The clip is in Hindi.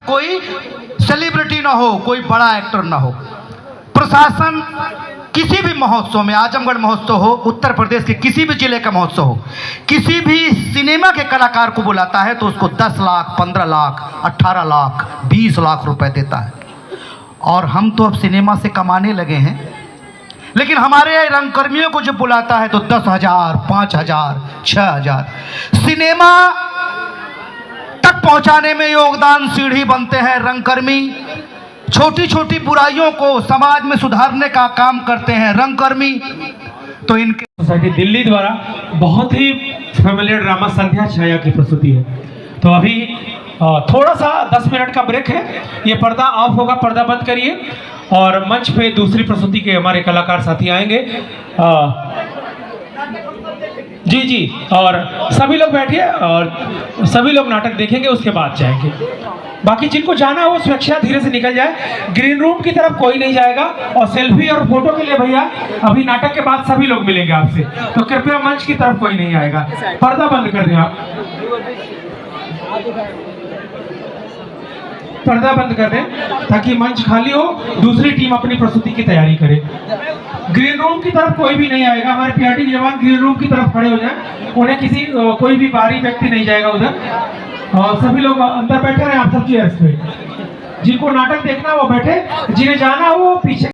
कोई सेलिब्रिटी ना हो, कोई बड़ा एक्टर ना हो। प्रशासन किसी भी महोत्सव में, आजमगढ़ महोत्सव हो, उत्तर प्रदेश के किसी भी जिले का महोत्सव हो, किसी भी सिनेमा के कलाकार को बुलाता है तो उसको 10 लाख, 15 लाख, 18 लाख, 20 लाख रुपए देता है। और हम तो अब सिनेमा से कमाने लगे हैं, लेकिन हमारे रंगकर्मियों को जब बुलाता है तो 10,000, 5,000, 6,000 सिनेमा तक पहुंचाने में योगदान सीढ़ी बनते हैं रंगकर्मी। छोटी छोटी बुराइयों को समाज में सुधारने का काम करते हैं रंगकर्मी। तो इनके सोसाइटी दिल्ली द्वारा बहुत ही फेमिलियर ड्रामा संध्या छाया की प्रस्तुति है। तो अभी थोड़ा सा 10 मिनट का ब्रेक है। ये पर्दा ऑफ होगा, पर्दा बंद करिए और मंच पे दूसरी प्रस्तुति के हमारे कलाकार साथी आएंगे। जी जी, और सभी लोग बैठिए और सभी लोग नाटक देखेंगे, उसके बाद जाएंगे। बाकी जिनको जाना हो स्वेच्छा धीरे से निकल जाए। ग्रीन रूम की तरफ कोई नहीं जाएगा। और सेल्फी और फोटो के लिए भैया अभी नाटक के बाद सभी लोग मिलेंगे आपसे, तो कृपया मंच की तरफ कोई नहीं आएगा। पर्दा बंद कर दें आप, पर्दा बंद कर दें ताकि मंच खाली हो, दूसरी टीम अपनी प्रस्तुति की तैयारी करे। ग्रीन रूम की तरफ कोई भी नहीं आएगा। हमारे पीआरटी के जवान ग्रीन रूम की तरफ खड़े हो जाएं, उन्हें कोई भी बाहरी व्यक्ति नहीं जाएगा उधर। और सभी लोग अंदर बैठे रहे आप सब चेयर्स पे। जिनको नाटक देखना वो बैठे, जिन्हें जाना हो वो पीछे